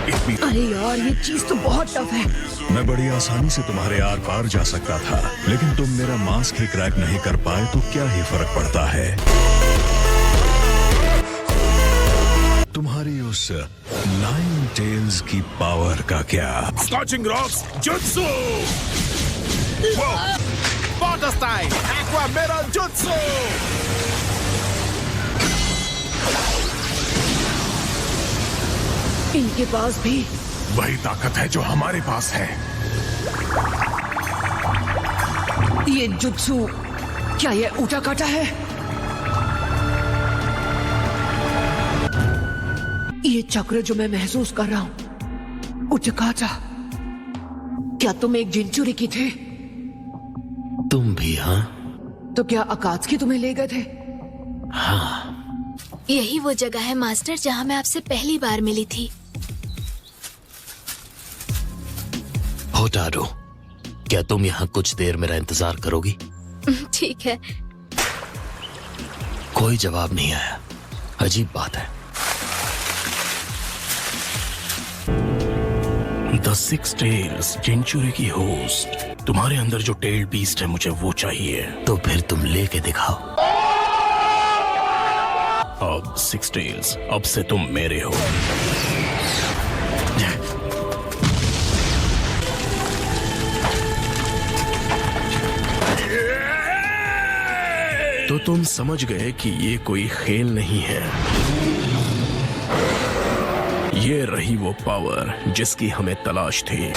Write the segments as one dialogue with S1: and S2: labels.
S1: अरे यार, ये चीज तो बहुत टफ है।
S2: मैं बड़ी आसानी से तुम्हारे आर पार जा सकता था, लेकिन तुम मेरा मास्क ही क्रैक नहीं कर पाए तो क्या ही फर्क पड़ता है। तुम्हारी उस नाइन टेल्स की पावर का क्या?
S3: Scorching rocks jutsu, water style aqua मेरा जुत्सु।
S1: इनके पास भी
S3: वही ताकत है जो हमारे पास है।
S1: ये जुत्सु, क्या ये ऊटा काटा है? ये चक्र जो मैं महसूस कर रहा हूं, उटकाटा, क्या तुम एक जिंचुरिकी थे?
S4: तुम भी? हाँ।
S1: तो क्या अकात्सुकी तुम्हें ले गए थे?
S4: हाँ।
S5: यही वो जगह है मास्टर जहाँ मैं आपसे पहली बार मिली थी।
S4: होटारू, क्या तुम यहाँ कुछ देर मेरा इंतजार करोगी?
S5: ठीक है।
S4: कोई जवाब नहीं आया। अजीब बात है।
S3: द सिक्स टेल्स जिंचुरिकी होस्ट, तुम्हारे अंदर जो टेल बीस्ट है मुझे वो चाहिए।
S4: तो फिर तुम लेके दिखाओ।
S3: अब सिक्स टेल्स, अब से तुम मेरे हो। तो तुम समझ गए कि ये कोई खेल नहीं है। ये रही वो पावर जिसकी हमें तलाश थी।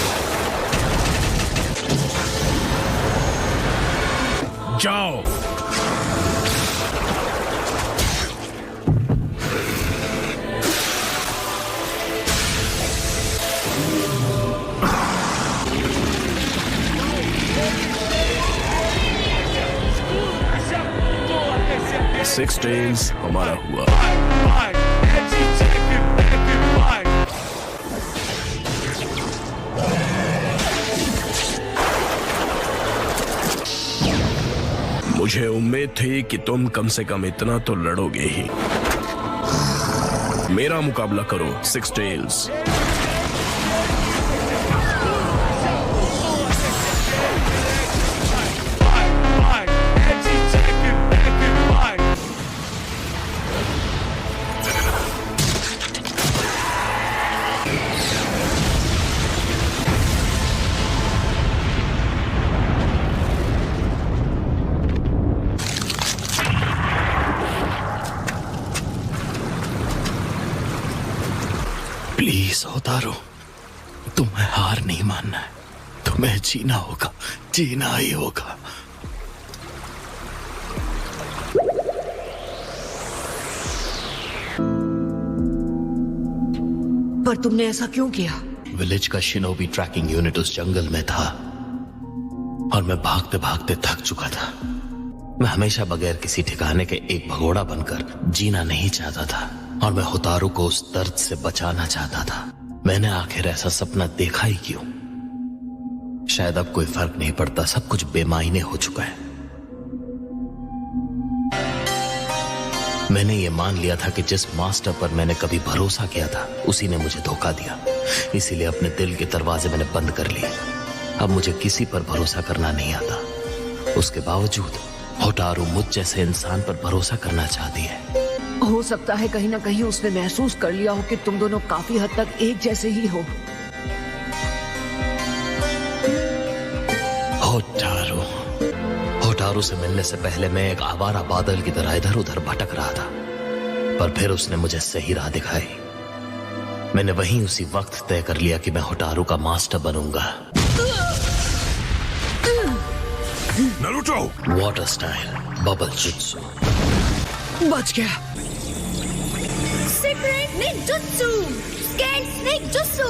S3: जाओ। सिक्स टेल्स हमारा हुआ। मुझे उम्मीद थी कि तुम कम से कम इतना तो लड़ोगे ही। मेरा मुकाबला करो सिक्स टेल्स।
S4: प्लीज होतारू, तुम्हें हार नहीं मानना है। तुम्हें जीना होगा, जीना ही होगा।
S1: पर तुमने ऐसा क्यों किया?
S4: विलेज का शिनोबी ट्रैकिंग यूनिट उस जंगल में था और मैं भागते भागते थक चुका था। मैं हमेशा बगैर किसी ठिकाने के एक भगोड़ा बनकर जीना नहीं चाहता था और मैं होतारू को उस दर्द से बचाना चाहता था। मैंने आखिर ऐसा सपना देखा ही क्यों? शायद अब कोई फर्क नहीं पड़ता, सब कुछ बेमायने हो चुका है। मैंने ये मान लिया था कि जिस मास्टर पर मैंने कभी भरोसा किया था उसी ने मुझे धोखा दिया, इसीलिए अपने दिल के दरवाजे मैंने बंद कर लिए। अब मुझे किसी पर भरोसा करना नहीं आता। उसके बावजूद होटारू मुझ जैसे इंसान पर भरोसा करना चाहती है।
S1: हो सकता है कहीं ना कहीं उसने महसूस कर लिया हो कि तुम दोनों काफी हद तक एक जैसे ही हो। होटारू से मिलने से पहले मैं एक आवारा बादल की तरह इधर उधर भटक रहा था, पर फिर उसने मुझे सही राह दिखाई। मैंने वहीं उसी वक्त तय कर लिया कि मैं होटारू का मास्टर बनूंगा।
S3: Naruto!
S4: Water style bubble jutsu.
S1: बच गया।
S5: Secret ninjutsu, scan snake jutsu.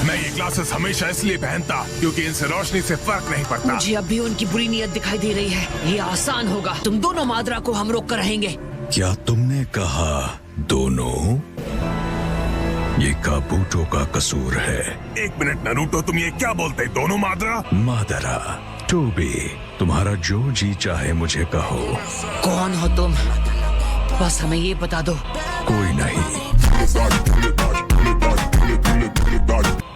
S3: मैं ये ग्लासेस हमेशा इसलिए पहनता क्योंकि इनसे रोशनी से फर्क नहीं पड़ता।
S1: मुझे अब भी उनकी बुरी नीयत दिखाई दे रही है। ये आसान होगा, तुम दोनों माद्रा को हम रोक कर रहेंगे।
S2: क्या तुमने कहा दोनों? ये काबूटो का कसूर है।
S3: एक मिनट नारुतो, तुम ये क्या बोलते? दोनों माद्रा?
S2: मादरा, टोबी, तुम्हारा जो जी चाहे मुझे कहो।
S1: कौन हो तुम?
S6: बस हमें ये बता दो।
S2: कोई नहीं,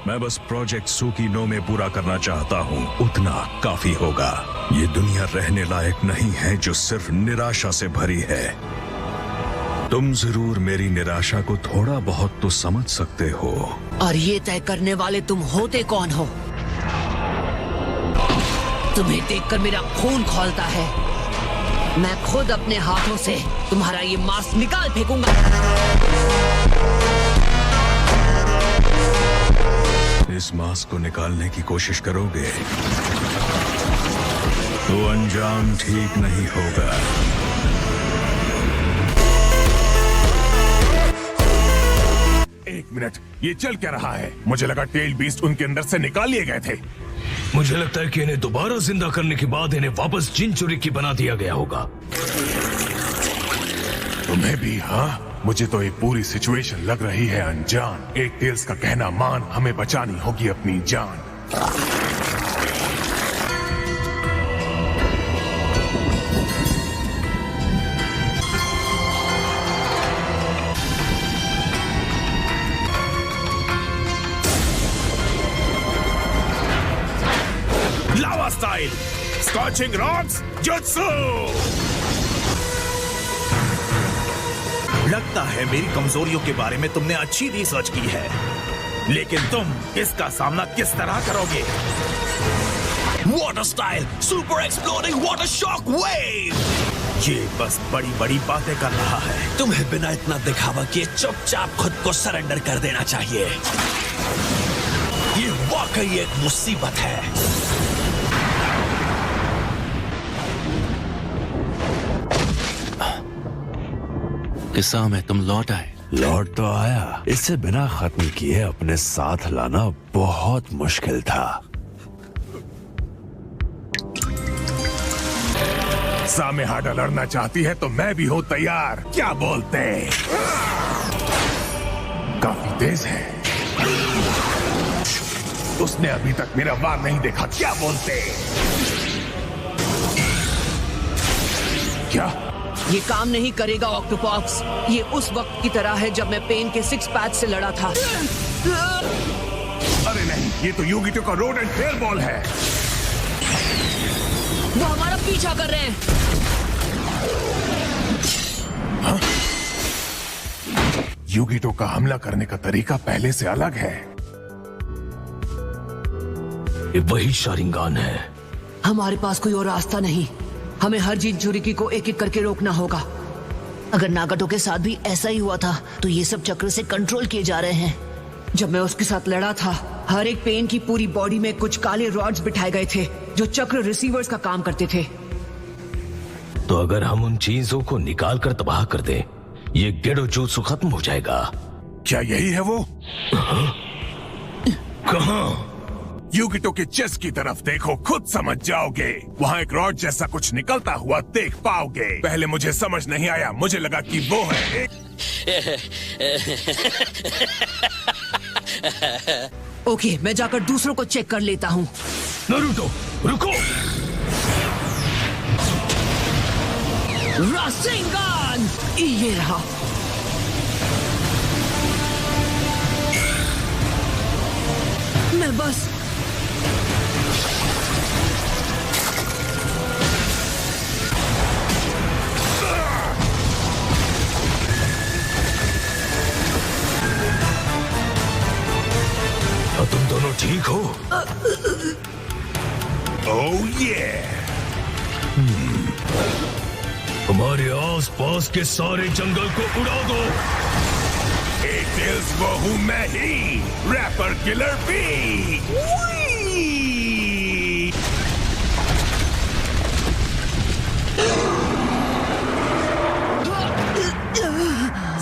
S2: मैं बस प्रोजेक्ट सुकीनो में पूरा करना चाहता हूँ, उतना काफी होगा। ये दुनिया रहने लायक नहीं है जो सिर्फ निराशा से भरी है। तुम जरूर मेरी निराशा को थोड़ा बहुत तो समझ सकते हो।
S6: और ये तय करने वाले तुम होते कौन हो? तुम्हें देखकर मेरा खून खौलता है। मैं खुद अपने हाथों से तुम्हारा ये मास्क निकाल फेंकूंगा।
S2: इस मास्क को निकालने की कोशिश करोगे तो अंजाम ठीक नहीं होगा।
S7: एक मिनट, ये चल क्या रहा है? मुझे लगा टेल बीस्ट उनके अंदर से निकाल लिए गए थे।
S3: मुझे लगता है कि इन्हें दोबारा जिंदा करने के बाद इन्हें वापस जिनचुरी की बना दिया गया होगा।
S7: तुम्हें भी? हाँ, मुझे तो ये पूरी सिचुएशन लग रही है अनजान। एक टेल्स का कहना मान, हमें बचानी होगी अपनी जान।
S8: लावा स्टाइल, स्कॉचिंग रॉक्स, जुत्सु। लगता है मेरी कमजोरियों के बारे में तुमने अच्छी रिसर्च की है, लेकिन तुम इसका सामना किस तरह करोगे? Water style, super exploding water shock wave. ये बस बड़ी बड़ी बातें कर रहा है। तुम्हें बिना इतना दिखावा किए चुपचाप खुद को सरेंडर कर देना चाहिए। ये वाकई एक मुसीबत है।
S4: किस्सा में तुम लौट आए।
S9: लौट तो आया, इसे बिना खत्म किए अपने साथ लाना बहुत मुश्किल था।
S7: सामे हाडा लड़ना चाहती है तो मैं भी हूँ तैयार। क्या बोलते? काफी तेज है। उसने अभी तक मेरा वार नहीं देखा। क्या बोलते? क्या?
S6: ये काम नहीं करेगा ऑक्टोपॉक्स। ये उस वक्त की तरह है जब मैं पेन के 6 पैच से लड़ा था।
S7: अरे नहीं, ये तो यूगिटो का रोड एंड फेयर बॉल है।
S6: वो हमारा पीछा कर रहे हैं।
S7: हाँ? यूगिटो का हमला करने का तरीका पहले से अलग है।
S3: ये वही शारिंगान है।
S6: हमारे पास कोई और रास्ता नहीं। हमें हर जिनचुरिकी को एक एक करके रोकना होगा। अगर नागाटो के साथ भी ऐसा ही हुआ था तो ये सब चक्र से कंट्रोल किए जा रहे हैं। जब मैं उसके साथ लड़ा था, हर एक पेन की पूरी बॉडी में कुछ काले रॉड्स बिठाए गए थे जो चक्र रिसीवर्स का काम करते थे।
S3: तो अगर हम उन चीजों को निकाल कर तबाह कर दें, ये गेडो जुत्सु खत्म हो जाएगा।
S7: क्या यही है वो?
S3: कहाँ?
S7: यूगिटो के चेस्ट की तरफ देखो, खुद समझ जाओगे। वहाँ एक रॉड जैसा कुछ निकलता हुआ देख पाओगे। पहले मुझे समझ नहीं आया, मुझे लगा कि वो है।
S6: ओके, मैं जाकर दूसरों को चेक कर लेता हूँ।
S3: नारुतो, रुको।
S6: रासेंगान! ये रहा। मैं बस
S3: तुम दोनों ठीक हो?
S7: ओह ये!
S3: हमारे आस-पास के सारे जंगल को उड़ा दो।
S7: एक टेल्स वो हूँ मैं ही, रैपर किलर बी।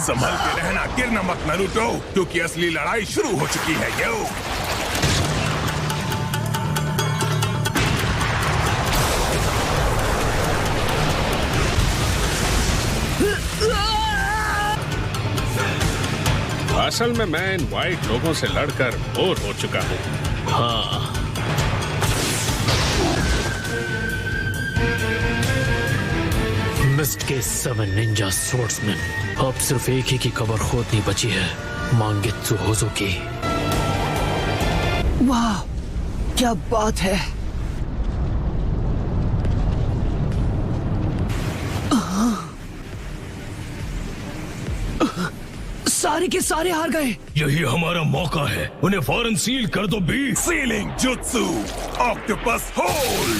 S7: संभल के रहना, गिरना मत नारुतो, क्योंकि असली लड़ाई शुरू हो चुकी है। यो
S10: असल में मैं इन वाइट लोगों से लड़कर बोर हो चुका हूँ।
S3: हाँ,
S11: अलकेमिस्ट के 7 निंजा स्वॉर्ड्समैन। अब सिर्फ एक ही की कबर खोदनी बची है, मांगेत्सु होजोकी।
S6: वाह, क्या बात है। सारे के सारे हार गए।
S3: यही हमारा मौका है, उन्हें फौरन सील कर दो बी।
S7: सीलिंग जुत्सु, ऑक्टोपस होल।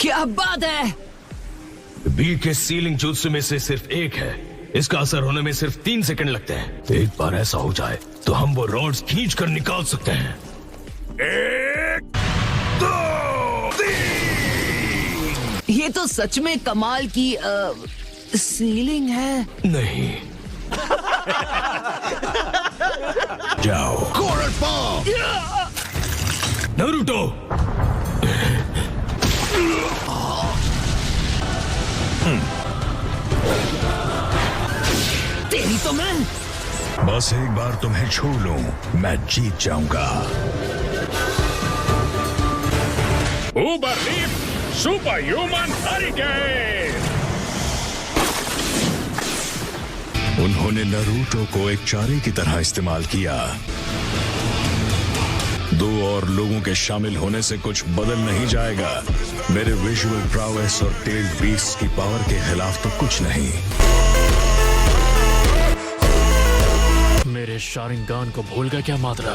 S6: क्या बात है।
S3: बी के सीलिंग जुत्सु में से सिर्फ एक है, इसका असर होने में सिर्फ 3 सेकंड लगते हैं। एक बार ऐसा हो जाए तो हम वो रॉड्स खींच कर निकाल सकते हैं।
S7: 1, 2, 3।
S6: ये तो सच में कमाल की सीलिंग है।
S3: नहीं।
S2: जाओ।
S3: नारुतो,
S6: तेरी तो मैं।
S2: बस एक बार तुम्हें छू लूं, मैं जीत जाऊंगा।
S10: उबर लीफ सुपर ह्यूमन हरिकेन।
S2: उन्होंने नारुतो को एक चारे की तरह इस्तेमाल किया। 2 और लोगों के शामिल होने से कुछ बदल नहीं जाएगा। मेरे विजुअल प्रावेस और टेल्ड बीस्ट की पावर के खिलाफ तो कुछ नहीं।
S11: मेरे शारिंगान को भूल गया क्या मात्रा?